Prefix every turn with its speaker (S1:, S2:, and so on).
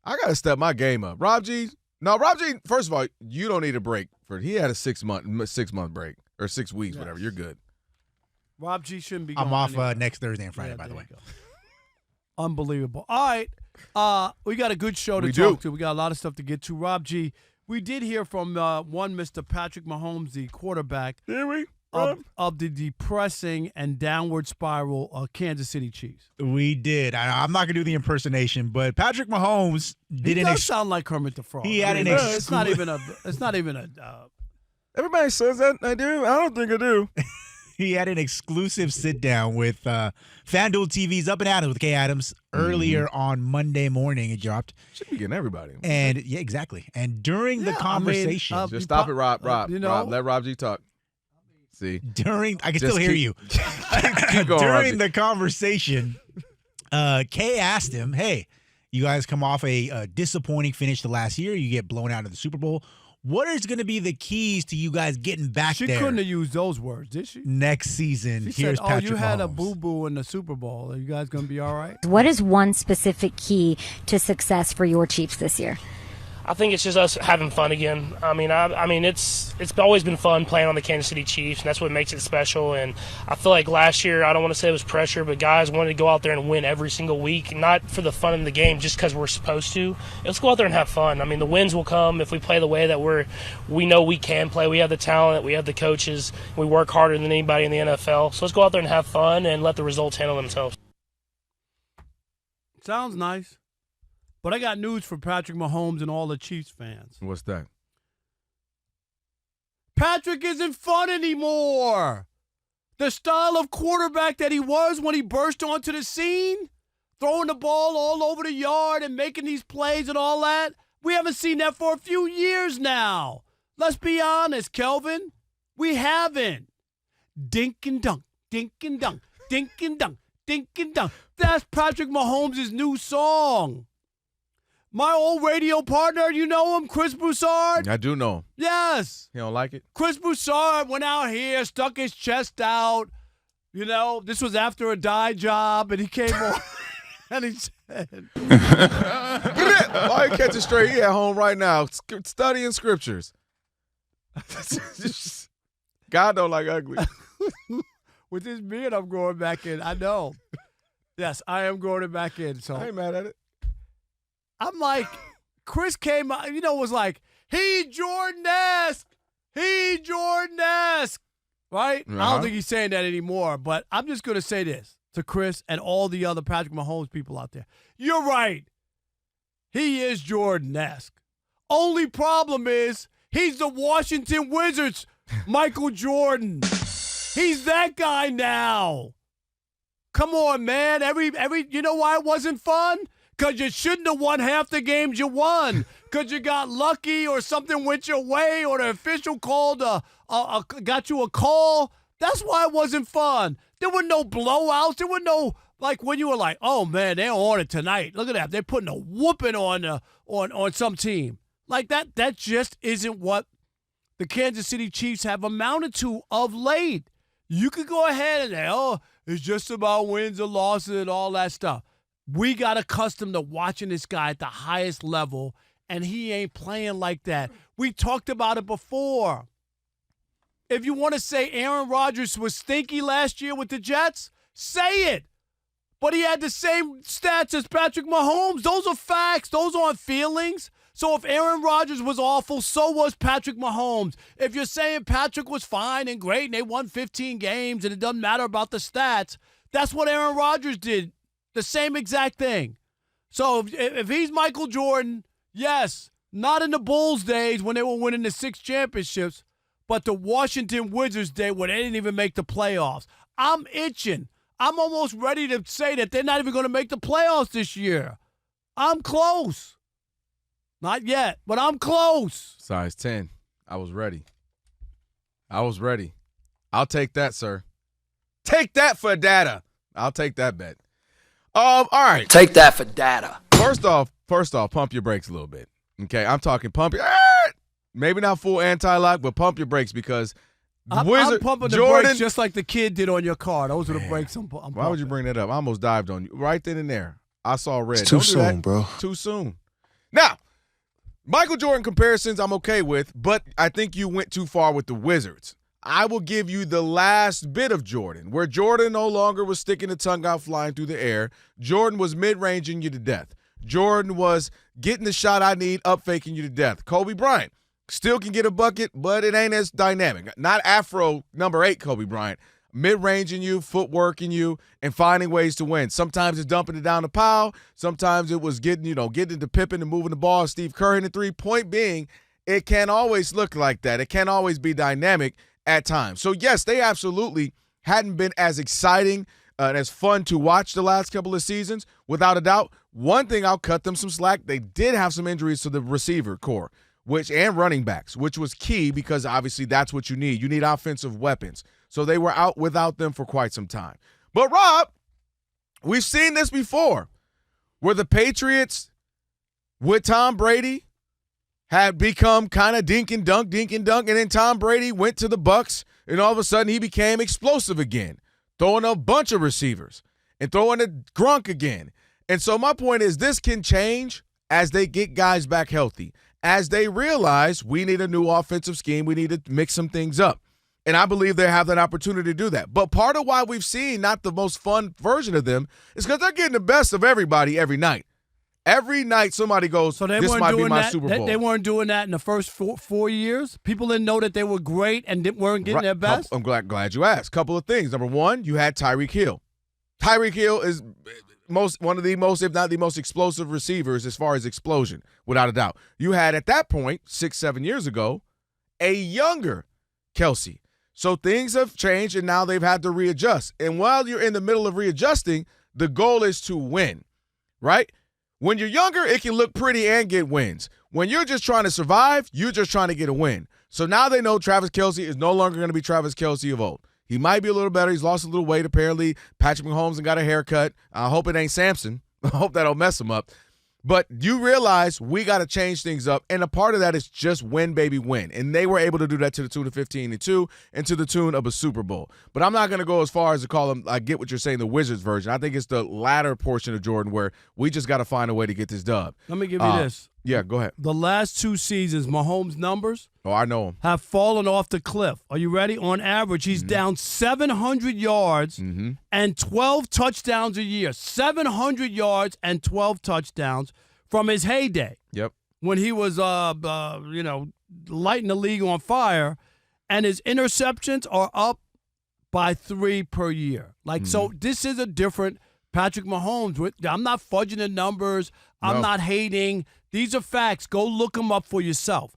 S1: I got to step my game up. Rob G, first of all, you don't need a break. He had a 6 month break or 6 weeks, whatever. You're good.
S2: Rob G shouldn't be going
S3: I'm off
S2: anywhere.
S3: next Thursday and Friday, by the way.
S2: Unbelievable. All right. We got a good show to talk to. We got a lot of stuff to get to. Rob G, we did hear from one Mr. Patrick Mahomes, the quarterback of the depressing and downward spiral Kansas City Chiefs.
S3: We did. I'm not going to do the impersonation, but Patrick Mahomes didn't.
S2: He does sound like Kermit the Frog.
S3: He had
S2: It's not even a.
S1: Everybody says that I do. I don't think I do.
S3: He had an exclusive sit-down with FanDuel TV's Up and Adams with Kay Adams earlier on Monday morning. It dropped.
S1: Should be getting everybody.
S3: And, yeah, exactly. And during the conversation.
S1: Just stop it, Rob. Rob, let Rob G talk. See?
S3: I can still hear you.
S1: Keep going,
S3: during the conversation, Kay asked him, hey, you guys come off a disappointing finish to last year. You get blown out of the Super Bowl. What is going to be the keys to you guys getting back there?
S2: She couldn't have used those words, did she?
S3: Next season,
S2: Here's
S3: Patrick Mahomes.
S2: You had a boo-boo in the Super Bowl. Are you guys going to be all right?
S4: What is one specific key to success for your Chiefs this year?
S5: I think it's just us having fun again. I mean, it's always been fun playing on the Kansas City Chiefs, and that's what makes it special. And I feel like last year, I don't want to say it was pressure, but guys wanted to go out there and win every single week, not for the fun in the game, just because we're supposed to. Let's go out there and have fun. I mean, the wins will come if we play the way that we know we can play. We have the talent, we have the coaches, we work harder than anybody in the NFL. So let's go out there and have fun and let the results handle themselves.
S2: Sounds nice. But I got news for Patrick Mahomes and all the Chiefs fans.
S1: What's that?
S2: Patrick isn't fun anymore. The style of quarterback that he was when he burst onto the scene, throwing the ball all over the yard and making these plays and all that, we haven't seen that for a few years now. Let's be honest, Kelvin. We haven't. Dink and dunk, dink and dunk, dink and dunk, dink and dunk. That's Patrick Mahomes' new song. My old radio partner, you know him, Chris Broussard?
S1: I do know him.
S2: Yes.
S1: You don't like it?
S2: Chris Broussard went out here, stuck his chest out. You know, this was after a dye job, and he came on and he said,
S1: why you catch it straight? He at home right now studying scriptures. God don't like ugly.
S2: With this beard, I'm growing back in. I know. Yes, I am growing it back in. So
S1: I ain't mad at it.
S2: I'm like, Chris came out, was like, he Jordan-esque. He Jordan-esque. Right? I don't think he's saying that anymore, but I'm just going to say this to Chris and all the other Patrick Mahomes people out there. You're right. He is Jordan-esque. Only problem is he's the Washington Wizards, Michael Jordan. He's that guy now. Come on, man. You know why it wasn't fun? Because you shouldn't have won half the games you won. Because you got lucky or something went your way or the official called got you a call. That's why it wasn't fun. There were no blowouts. There were no, like, when you were like, oh, man, they're on it tonight. Look at that. They're putting a whooping on some team. Like, that just isn't what the Kansas City Chiefs have amounted to of late. You could go ahead and say, oh, it's just about wins or losses and all that stuff. We got accustomed to watching this guy at the highest level, and he ain't playing like that. We talked about it before. If you want to say Aaron Rodgers was stinky last year with the Jets, say it. But he had the same stats as Patrick Mahomes. Those are facts. Those aren't feelings. So if Aaron Rodgers was awful, so was Patrick Mahomes. If you're saying Patrick was fine and great and they won 15 games and it doesn't matter about the stats, that's what Aaron Rodgers did. The same exact thing. So if he's Michael Jordan, yes, not in the Bulls days when they were winning the 6 championships, but the Washington Wizards day where they didn't even make the playoffs. I'm itching. I'm almost ready to say that they're not even going to make the playoffs this year. I'm close. Not yet, but I'm close.
S1: Size 10. I was ready. I'll take that, sir. Take that for data. I'll take that bet. All right.
S6: Take that for data.
S1: First off, pump your brakes a little bit. Okay, I'm talking pump your maybe not full anti-lock, but pump your brakes because
S2: I'm pumping the brakes just like the kid did on your car. Those are the brakes I'm pumping.
S1: Why would you bring that up? I almost dived on you right then and there. I saw red.
S7: It's too soon, bro.
S1: Too soon. Now, Michael Jordan comparisons I'm okay with, but I think you went too far with the Wizards. I will give you the last bit of Jordan, where Jordan no longer was sticking the tongue out flying through the air. Jordan was mid-ranging you to death. Jordan was getting the shot I need, up-faking you to death. Kobe Bryant still can get a bucket, but it ain't as dynamic. Not Afro number 8 Kobe Bryant. Mid-ranging you, footworking you, and finding ways to win. Sometimes it's dumping it down the pile. Sometimes it was getting into Pippen and moving the ball. Steve Kerr hitting the three. Point being, it can't always look like that. It can't always be dynamic at times. So, yes, they absolutely hadn't been as exciting and as fun to watch the last couple of seasons. Without a doubt, one thing I'll cut them some slack, they did have some injuries to the receiver core and running backs, which was key because obviously that's what you need. You need offensive weapons. So they were out without them for quite some time. But, Rob, we've seen this before where the Patriots with Tom Brady had become kind of dink and dunk, and then Tom Brady went to the Bucs, and all of a sudden he became explosive again, throwing a bunch of receivers and throwing a Gronk again. And so my point is this can change as they get guys back healthy, as they realize we need a new offensive scheme, we need to mix some things up. And I believe they have that opportunity to do that. But part of why we've seen not the most fun version of them is because they're getting the best of everybody every night. Every night somebody goes,
S2: so
S1: this might be my Super Bowl.
S2: They weren't doing that in the first four years? People didn't know that they were great and weren't getting their best?
S1: I'm glad you asked. Couple of things. Number one, you had Tyreek Hill. Tyreek Hill is one of the most, if not the most explosive receivers as far as explosion, without a doubt. You had at that point, 6-7 years ago, a younger Kelsey. So things have changed, and now they've had to readjust. And while you're in the middle of readjusting, the goal is to win, right? When you're younger, it can look pretty and get wins. When you're just trying to survive, you're just trying to get a win. So now they know Travis Kelce is no longer going to be Travis Kelce of old. He might be a little better. He's lost a little weight, apparently. Patrick Mahomes and got a haircut. I hope it ain't Samson. I hope that don't mess him up. But you realize we got to change things up, and a part of that is just win, baby, win. And they were able to do that to the tune of 15-2 and to the tune of a Super Bowl. But I'm not going to go as far as to call them, I get what you're saying, the Wizards version. I think it's the latter portion of Jordan where we just got to find a way to get this dub.
S2: Let me give you this.
S1: Yeah, go ahead.
S2: The last 2 seasons, Mahomes' numbers
S1: I know him.
S2: Have fallen off the cliff. Are you ready? On average, he's down 700 yards and 12 touchdowns a year. 700 yards and 12 touchdowns from his heyday.
S1: Yep.
S2: When he was, lighting the league on fire, and his interceptions are up by 3 per year. So this is a different Patrick Mahomes. I'm not fudging the numbers. I'm not hating. These are facts. Go look them up for yourself.